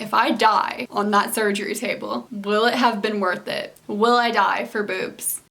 if I die on that surgery table, will it have been worth it? Will I die for boobs?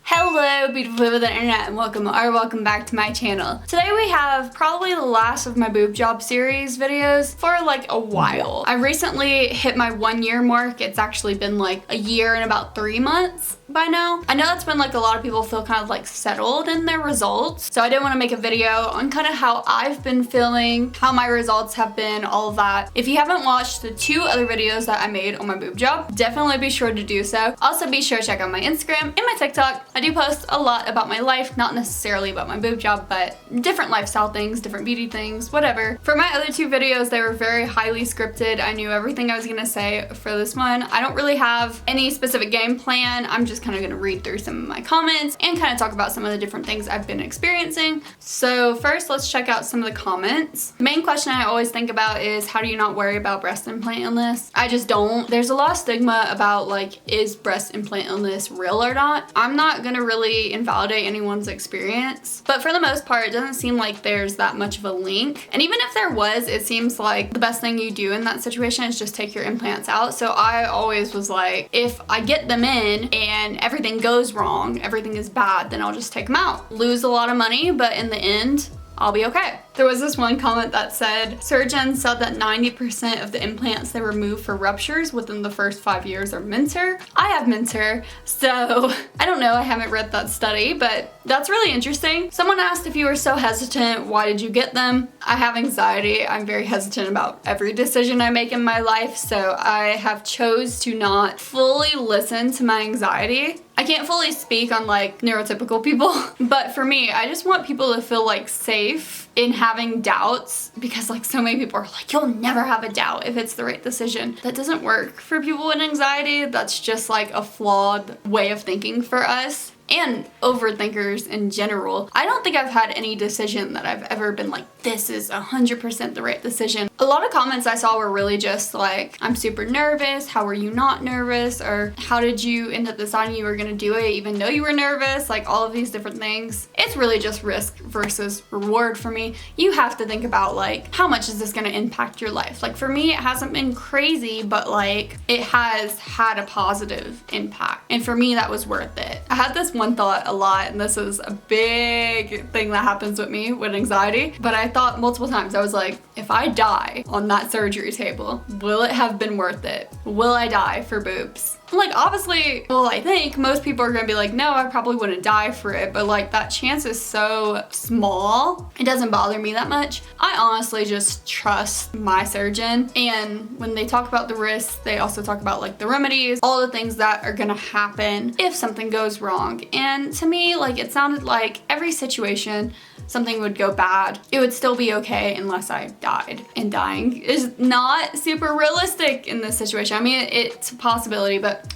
Hello beautiful people of the internet, and welcome back to my channel. Today we have probably the last of my boob job series videos for like a while. I recently hit my 1 year mark. It's actually been like a year and about 3 months by now. I know that's when like a lot of people feel kind of like settled in their results. So I did want to make a video on kind of how I've been feeling, how my results have been, all of that. If you haven't watched the 2 other videos that I made on my boob job, definitely be sure to do so. Also be sure to check out my Instagram and my TikTok. I do post a lot about my life, not necessarily about my boob job, but different lifestyle things, different beauty things, whatever. For my other 2 videos, they were very highly scripted. I knew everything I was gonna say for this one. I don't really have any specific game plan. I'm just kind of gonna read through some of my comments and kind of talk about some of the different things I've been experiencing. So first, let's check out some of the comments. The main question I always think about is, how do you not worry about breast implant illness? I just don't. There's a lot of stigma about like, is breast implant illness real or not? I'm not gonna really invalidate anyone's experience, but for the most part, it doesn't seem like there's that much of a link. And even if there was, it seems like the best thing you do in that situation is just take your implants out. So I always was like, if I get them in and everything goes wrong, everything is bad, then I'll just take them out. Lose a lot of money, but in the end, I'll be okay. There was this one comment that said, surgeons said that 90% of the implants they remove for ruptures within the first 5 years are mincer. I have mincer, so I don't know, I haven't read that study, but that's really interesting. Someone asked if you were so hesitant, why did you get them? I have anxiety. I'm very hesitant about every decision I make in my life, so I have chose to not fully listen to my anxiety. I can't fully speak on like neurotypical people, but for me, I just want people to feel like safe in having doubts, because like so many people are like, you'll never have a doubt if it's the right decision. That doesn't work for people with anxiety. That's just like a flawed way of thinking for us. And overthinkers in general. I don't think I've had any decision that I've ever been like, this is 100% the right decision. A lot of comments I saw were really just like, I'm super nervous, how were you not nervous? Or how did you end up deciding you were gonna do it even though you were nervous? Like all of these different things. It's really just risk versus reward for me. You have to think about like, how much is this gonna impact your life? Like for me, it hasn't been crazy, but like it has had a positive impact. And for me, that was worth it. I had this one thought a lot, and this is a big thing that happens with me with anxiety, but I thought multiple times, I was like, if I die on that surgery table, will it have been worth it? Will I die for boobs? Like obviously, well, I think most people are gonna be like, no, I probably wouldn't die for it, but like that chance is so small, it doesn't bother me that much. I honestly just trust my surgeon, and when they talk about the risks, they also talk about like the remedies, all the things that are gonna happen if something goes wrong. And to me, like it sounded like every situation something would go bad, it would still be okay unless I died. And dying is not super realistic in this situation. I mean, it's a possibility, but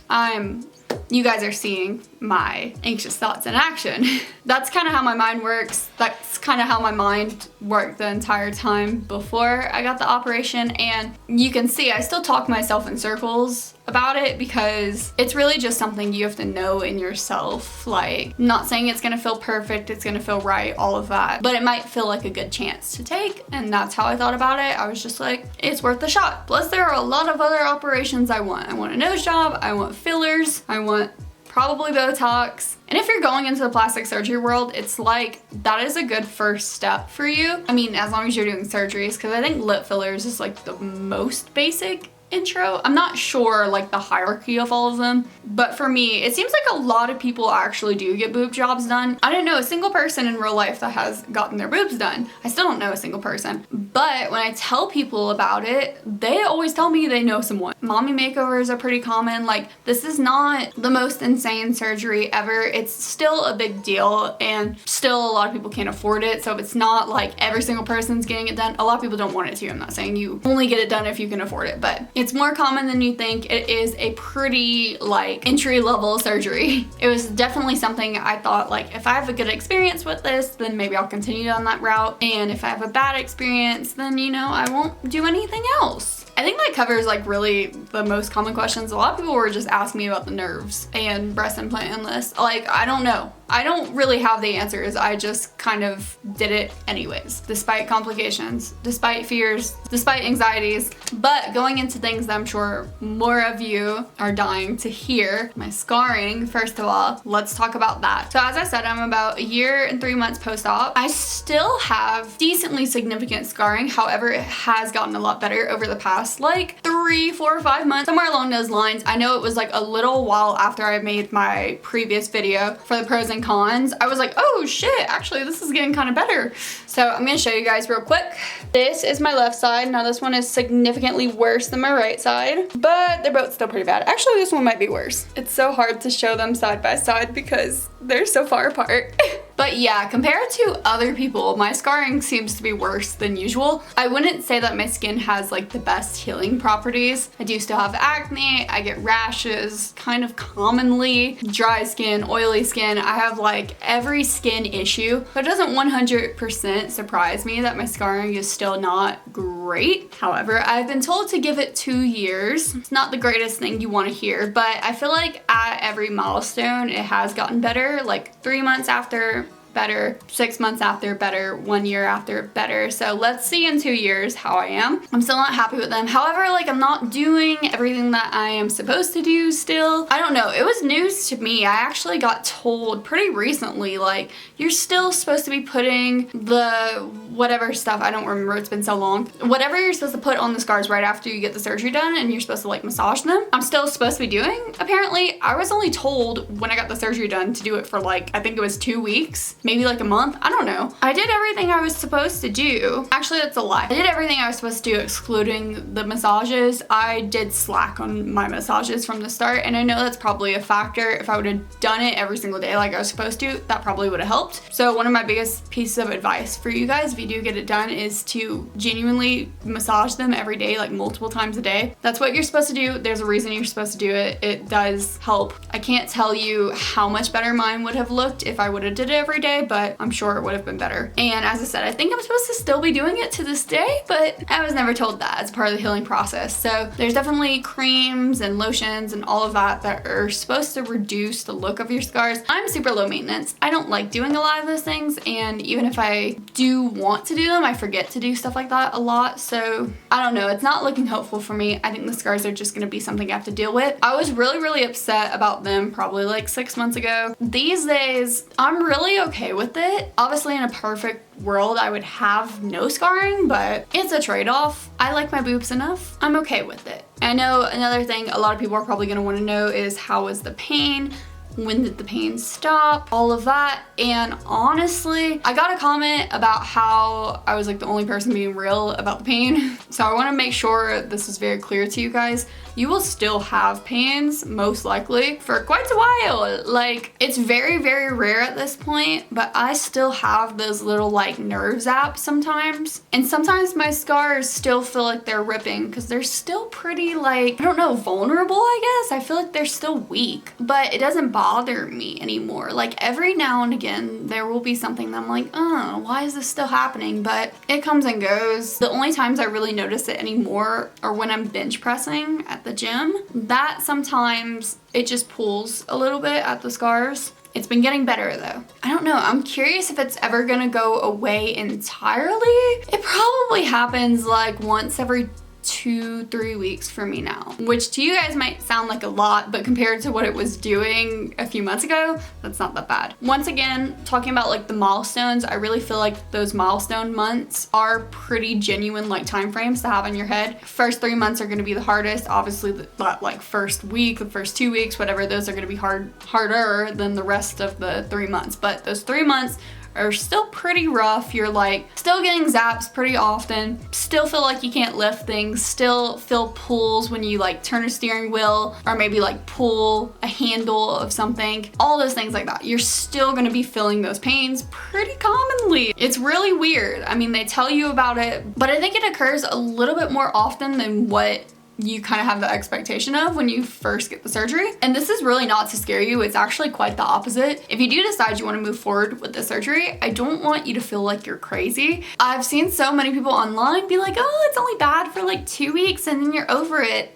you guys are seeing my anxious thoughts in action. That's kind of how my mind works. That's kind of how my mind worked the entire time before I got the operation. And you can see I still talk myself in circles about it, because it's really just something you have to know in yourself. Like, not saying it's gonna feel perfect, it's gonna feel right, all of that, but it might feel like a good chance to take, and that's how I thought about it. I was just like, it's worth the shot. Plus there are a lot of other operations I want. I want a nose job, I want fillers, I want probably Botox. And if you're going into the plastic surgery world, it's like, that is a good first step for you. I mean, as long as you're doing surgeries, because I think lip fillers is like the most basic intro. I'm not sure like the hierarchy of all of them, but for me, it seems like a lot of people actually do get boob jobs done. I didn't know a single person in real life that has gotten their boobs done. I still don't know a single person, but when I tell people about it, they always tell me they know someone. Mommy makeovers are pretty common. Like, this is not the most insane surgery ever. It's still a big deal, and still a lot of people can't afford it. So it's not like every single person's getting it done. A lot of people don't want it to. I'm not saying you only get it done if you can afford it, but it's more common than you think. It is a pretty like entry-level surgery. It was definitely something I thought, like, if I have a good experience with this, then maybe I'll continue down that route. And if I have a bad experience, then, you know, I won't do anything else. I think that covers like really the most common questions. A lot of people were just asking me about the nerves and breast implant illness. Like, I don't know. I don't really have the answers. I just kind of did it anyways, despite complications, despite fears, despite anxieties. But going into things that I'm sure more of you are dying to hear, my scarring, first of all, let's talk about that. So as I said, I'm about 1 year and 3 months post-op. I still have decently significant scarring. However, it has gotten a lot better over the past like 3, 4, 5 months, somewhere along those lines. I know it was like a little while after I made my previous video for the pros and cons. I was like, oh shit, actually this is getting kind of better. So I'm gonna show you guys real quick. This is my left side. Now this one is significantly worse than my right side, but they're both still pretty bad. Actually, this one might be worse. It's so hard to show them side by side because they're so far apart. But yeah, compared to other people, my scarring seems to be worse than usual. I wouldn't say that my skin has like the best healing properties. I do still have acne, I get rashes kind of commonly, dry skin, oily skin. I have like every skin issue, but it doesn't 100% surprise me that my scarring is still not great. However, I've been told to give it 2 years. It's not the greatest thing you want to hear, but I feel like at every milestone it has gotten better, like 3 months after, better, 6 months after, better, 1 year after, better. So let's see in 2 years how I am. I'm still not happy with them. However, like I'm not doing everything that I am supposed to do still. I don't know, it was news to me. I actually got told pretty recently, like, you're still supposed to be putting the whatever stuff, I don't remember, it's been so long. Whatever you're supposed to put on the scars right after you get the surgery done, and you're supposed to like massage them. I'm still supposed to be doing. Apparently, I was only told when I got the surgery done to do it for like, I think it was 2 weeks. Maybe like a month, I don't know. I did everything I was supposed to do. Actually, that's a lie. I did everything I was supposed to do excluding the massages. I did slack on my massages from the start, and I know that's probably a factor. If I would have done it every single day like I was supposed to, that probably would have helped. So one of my biggest pieces of advice for you guys, if you do get it done, is to genuinely massage them every day, like multiple times a day. That's what you're supposed to do. There's a reason you're supposed to do it. It does help. I can't tell you how much better mine would have looked if I would have did it every day, but I'm sure it would have been better. And as I said, I think I'm supposed to still be doing it to this day, but I was never told that as part of the healing process. So there's definitely creams and lotions and all of that that are supposed to reduce the look of your scars. I'm super low maintenance. I don't like doing a lot of those things, and even if I do want to do them, I forget to do stuff like that a lot. So I don't know, it's not looking hopeful for me. I think the scars are just gonna be something I have to deal with. I was really upset about them probably like 6 months ago. These days, I'm really okay with it. Obviously, in a perfect world, I would have no scarring, but it's a trade-off. I like my boobs enough. I'm okay with it. I know another thing a lot of people are probably gonna wanna know is, how was the pain? When did the pain stop? All of that. And honestly, I got a comment about how I was like the only person being real about the pain. So I want to make sure this is very clear to you guys. You will still have pains, most likely, for quite a while. Like, it's very rare at this point, but I still have those little like nerve zaps sometimes. And sometimes my scars still feel like they're ripping because they're still pretty like, I don't know, vulnerable, I guess. I feel like they're still weak, but it doesn't bother me anymore. Like every now and again, there will be something that I'm like, oh, why is this still happening? But it comes and goes. The only times I really notice it anymore are when I'm bench pressing at the gym. That sometimes it just pulls a little bit at the scars. It's been getting better though. I don't know, I'm curious if it's ever gonna go away entirely. It probably happens like once every 2-3 weeks for me now, which to you guys might sound like a lot, but compared to what it was doing a few months ago, that's not that bad. Once again, talking about like the milestones, I really feel like those milestone months are pretty genuine like time frames to have in your head. First 3 months are going to be the hardest. Obviously that like first week, the first 2 weeks, whatever, those are going to be harder than the rest of the 3 months. But those 3 months are still pretty rough. You're like still getting zaps pretty often, still feel like you can't lift things, still feel pulls when you like turn a steering wheel or maybe like pull a handle of something, all those things like that. You're still gonna be feeling those pains pretty commonly. It's really weird. I mean, they tell you about it, but I think it occurs a little bit more often than what you kind of have the expectation of when you first get the surgery. And this is really not to scare you. It's actually quite the opposite. If you do decide you want to move forward with the surgery, I don't want you to feel like you're crazy. I've seen so many people online be like, oh, it's only bad for like 2 weeks and then you're over it.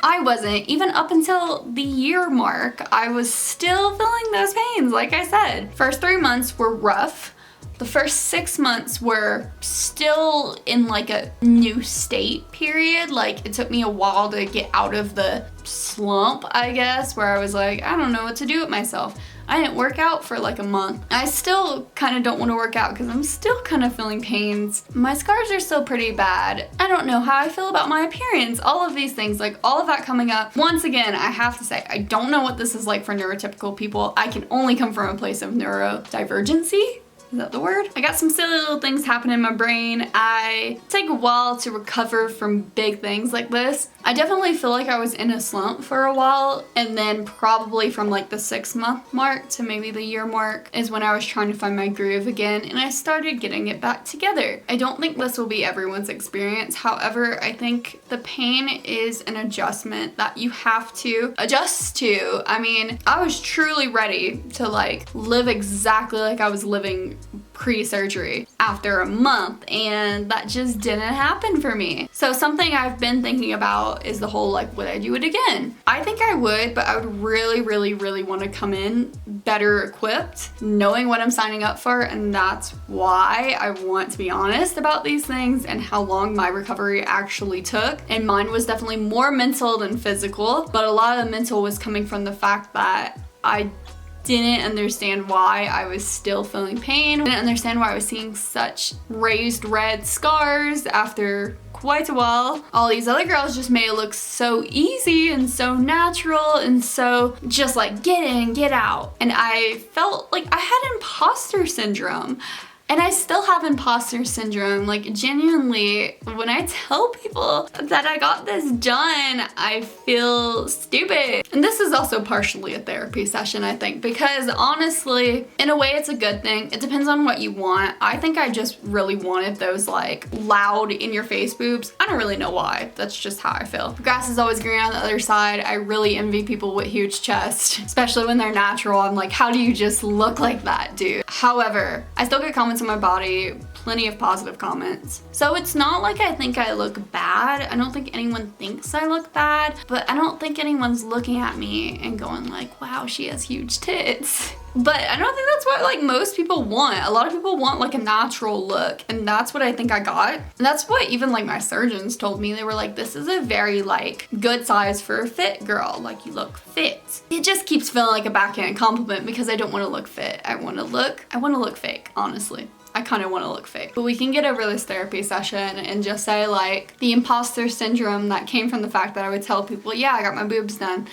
I wasn't. Even up until the year mark, I was still feeling those pains, like I said. First 3 months were rough. The first 6 months were still in like a new state period. Like it took me a while to get out of the slump, I guess, where I was like, I don't know what to do with myself. I didn't work out for like a month. I still kind of don't want to work out because I'm still kind of feeling pains. My scars are still pretty bad. I don't know how I feel about my appearance. All of these things, like all of that coming up. Once again, I have to say, I don't know what this is like for neurotypical people. I can only come from a place of neurodivergency. Is that the word? I got some silly little things happening in my brain. I take a while to recover from big things like this. I definitely feel like I was in a slump for a while, and then probably from like the 6 month mark to maybe the year mark is when I was trying to find my groove again, and I started getting it back together. I don't think this will be everyone's experience. However, I think the pain is an adjustment that you have to adjust to. I mean, I was truly ready to like live exactly like I was living pre-surgery after a month, and that just didn't happen for me. So something I've been thinking about is the whole like, would I do it again? I think I would, but I would really want to come in better equipped, knowing what I'm signing up for, and that's why I want to be honest about these things and how long my recovery actually took. And mine was definitely more mental than physical, but a lot of the mental was coming from the fact that I didn't understand why I was still feeling pain. Didn't understand why I was seeing such raised red scars after quite a while. All these other girls just made it look so easy and so natural and so just like get in, get out. And I felt like I had imposter syndrome. And I still have imposter syndrome. Like genuinely, when I tell people that I got this done, I feel stupid. And this is also partially a therapy session, I think, because honestly, in a way it's a good thing. It depends on what you want. I think I just really wanted those like loud in your face boobs. I don't really know why. That's just how I feel. The grass is always green on the other side. I really envy people with huge chests, especially when they're natural. I'm like, how do you just look like that, dude? However, I still get comments on my body, plenty of positive comments. So it's not like I think I look bad. I don't think anyone thinks I look bad, but I don't think anyone's looking at me and going like, wow, she has huge tits. But I don't think that's what like most people want. A lot of people want like a natural look, and that's what I think I got. And that's what even like my surgeons told me. They were like, this is a very like good size for a fit girl. Like you look fit. It just keeps feeling like a backhand compliment because I don't want to look fit. I want to look fake, honestly. I kind of want to look fake. But we can get over this therapy session and just say like the imposter syndrome that came from the fact that I would tell people, yeah, I got my boobs done.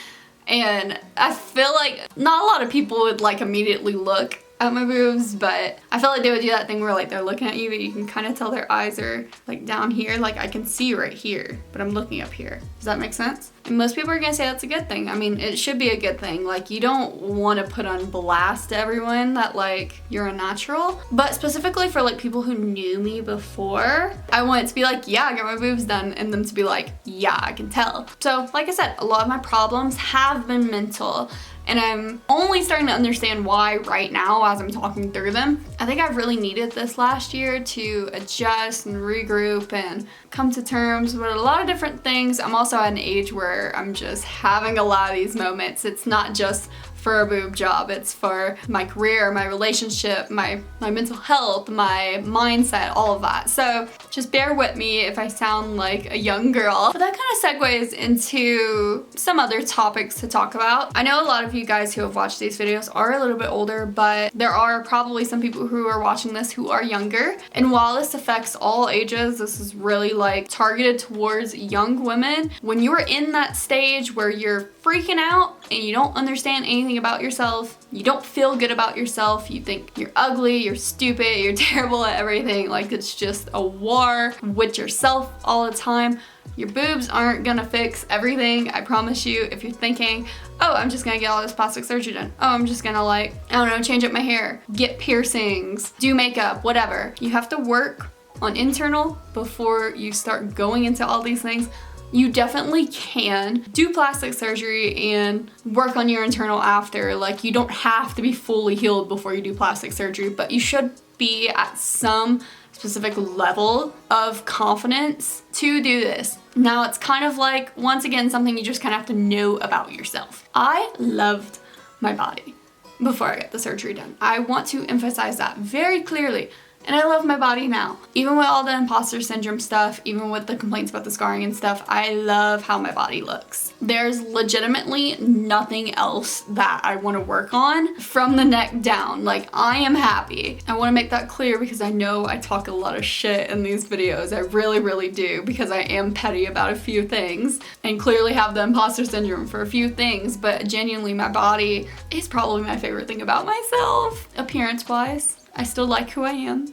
And I feel like not a lot of people would like immediately look at my boobs, but I feel like they would do that thing where like they're looking at you, but you can kind of tell their eyes are like down here. Like I can see right here, but I'm looking up here. Does that make sense? And most people are gonna say that's a good thing. I mean, it should be a good thing. Like you don't want to put on blast to everyone that like you're a natural, but specifically for like people who knew me before, I want it to be like, yeah, I got my boobs done, and them to be like, yeah, I can tell. So like I said, a lot of my problems have been mental. And I'm only starting to understand why right now as I'm talking through them. I think I really needed this last year to adjust and regroup and come to terms with a lot of different things. I'm also at an age where I'm just having a lot of these moments. It's not just for a boob job, it's for my career, my relationship, my mental health, my mindset, all of that. So just bear with me if I sound like a young girl. But that kind of segues into some other topics to talk about. I know a lot of you guys who have watched these videos are a little bit older, but there are probably some people who are watching this who are younger. And while this affects all ages, this is really like targeted towards young women. When you're in that stage where you're freaking out and you don't understand anything about yourself, you don't feel good about yourself, you think you're ugly, you're stupid, you're terrible at everything, like it's just a war with yourself all the time. Your boobs aren't gonna fix everything, I promise you. If you're thinking, oh, I'm just gonna get all this plastic surgery done, oh, I'm just gonna like, I don't know, change up my hair, get piercings, do makeup, whatever. You have to work on internal before you start going into all these things. You definitely can do plastic surgery and work on your internal after. Like you don't have to be fully healed before you do plastic surgery, but you should be at some specific level of confidence to do this. Now it's kind of like, once again, something you just kind of have to know about yourself. I loved my body before I got the surgery done. I want to emphasize that very clearly. And I love my body now. Even with all the imposter syndrome stuff, even with the complaints about the scarring and stuff, I love how my body looks. There's legitimately nothing else that I want to work on from the neck down. Like, I am happy. I want to make that clear because I know I talk a lot of shit in these videos. I really, really do, because I am petty about a few things and clearly have the imposter syndrome for a few things, but genuinely my body is probably my favorite thing about myself, appearance-wise. I still like who I am.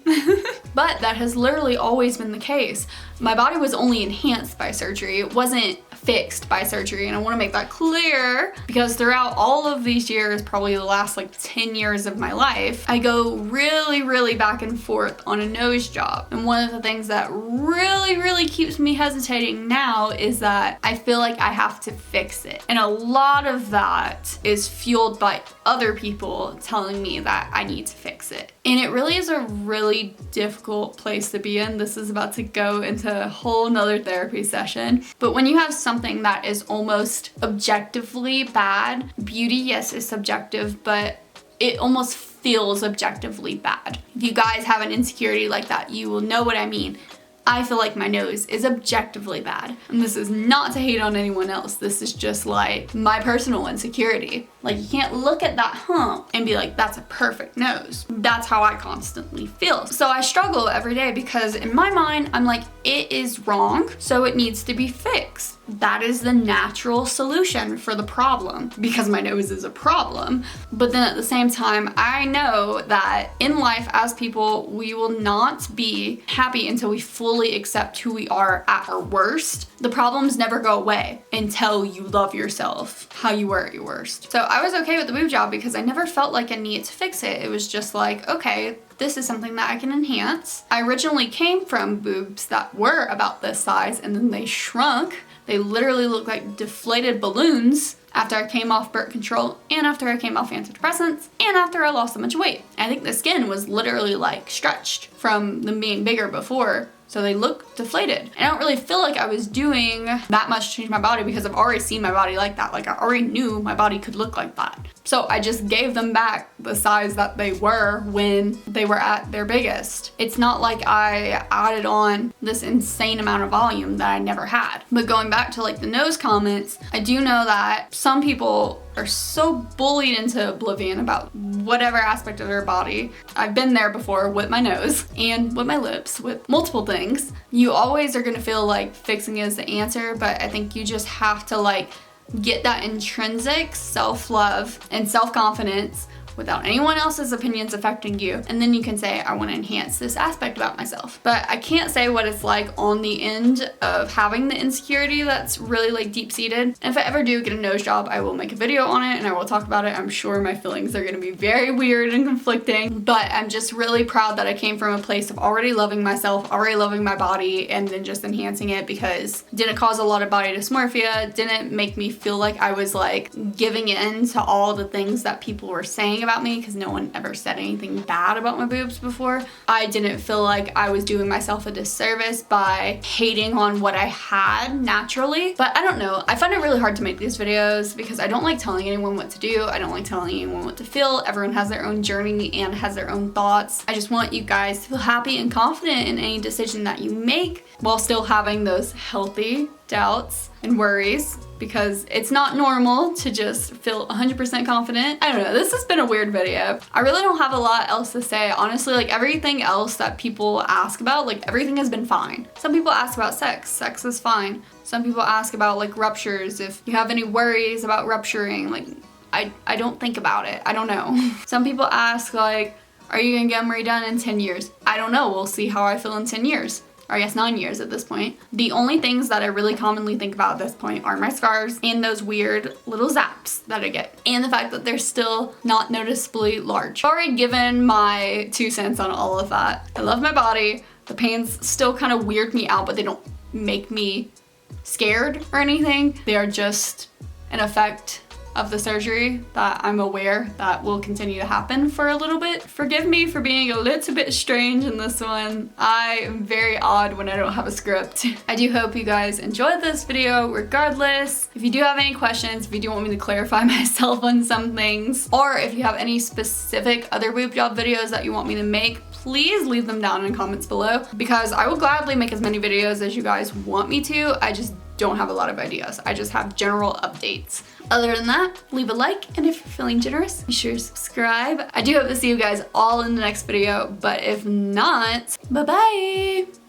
But that has literally always been the case. My body was only enhanced by surgery. It wasn't fixed by surgery, and I want to make that clear because throughout all of these years, probably the last like 10 years of my life, I go really, really back and forth on a nose job. And one of the things that really, really keeps me hesitating now is that I feel like I have to fix it. And a lot of that is fueled by other people telling me that I need to fix it. And it really is a really difficult place to be in. This is about to go into a whole nother therapy session. But when you have something that is almost objectively bad, beauty, yes, is subjective, but it almost feels objectively bad. If you guys have an insecurity like that, you will know what I mean. I feel like my nose is objectively bad. And this is not to hate on anyone else. This is just like my personal insecurity. Like, you can't look at that hump and be like, that's a perfect nose. That's how I constantly feel. So I struggle every day because in my mind, I'm like, it is wrong, so it needs to be fixed. That is the natural solution for the problem because my nose is a problem. But then at the same time, I know that in life as people, we will not be happy until we fully accept who we are at our worst. The problems never go away until you love yourself how you were at your worst. So I was okay with the boob job because I never felt like I needed to fix it. It was just like, okay, this is something that I can enhance. I originally came from boobs that were about this size and then they shrunk. They literally look like deflated balloons after I came off birth control and after I came off antidepressants and after I lost a bunch of weight. I think the skin was literally like stretched from them being bigger before. So they look deflated. I don't really feel like I was doing that much to change my body because I've already seen my body like that. Like, I already knew my body could look like that. So I just gave them back the size that they were when they were at their biggest. It's not like I added on this insane amount of volume that I never had. But going back to like the nose comments, I do know that some people are so bullied into oblivion about whatever aspect of their body. I've been there before with my nose and with my lips, with multiple things. You always are gonna feel like fixing is the answer, but I think you just have to like get that intrinsic self-love and self-confidence without anyone else's opinions affecting you, and then you can say, I want to enhance this aspect about myself. But I can't say what it's like on the end of having the insecurity that's really like deep-seated. And if I ever do get a nose job, I will make a video on it and I will talk about it. I'm sure my feelings are going to be very weird and conflicting, but I'm just really proud that I came from a place of already loving myself, already loving my body, and then just enhancing it because it didn't cause a lot of body dysmorphia, didn't make me feel like I was like giving in to all the things that people were saying about me because no one ever said anything bad about my boobs before. I didn't feel like I was doing myself a disservice by hating on what I had naturally. But I don't know. I find it really hard to make these videos because I don't like telling anyone what to do. I don't like telling anyone what to feel. Everyone has their own journey and has their own thoughts. I just want you guys to feel happy and confident in any decision that you make while still having those healthy doubts and worries, because it's not normal to just feel 100% confident. I don't know, this has been a weird video. I really don't have a lot else to say. Honestly, like everything else that people ask about, like everything has been fine. Some people ask about sex. Sex is fine. Some people ask about like ruptures, if you have any worries about rupturing. Like, I don't think about it. I don't know. Some people ask like, are you gonna get them redone in 10 years? I don't know, we'll see how I feel in 10 years. Or I guess 9 years at this point. The only things that I really commonly think about at this point are my scars and those weird little zaps that I get. And the fact that they're still not noticeably large. I've already given my 2 cents on all of that. I love my body. The pains still kind of weird me out, but they don't make me scared or anything. They are just an effect of the surgery that I'm aware that will continue to happen for a little bit. Forgive me for being a little bit strange in this one. I am very odd when I don't have a script. I do hope you guys enjoyed this video regardless. If you do have any questions, if you do want me to clarify myself on some things, or if you have any specific other boob job videos that you want me to make, please leave them down in the comments below because I will gladly make as many videos as you guys want me to. I just don't have a lot of ideas. I just have general updates. Other than that, leave a like, and if you're feeling generous, be sure to subscribe. I do hope to see you guys all in the next video, but if not, bye-bye!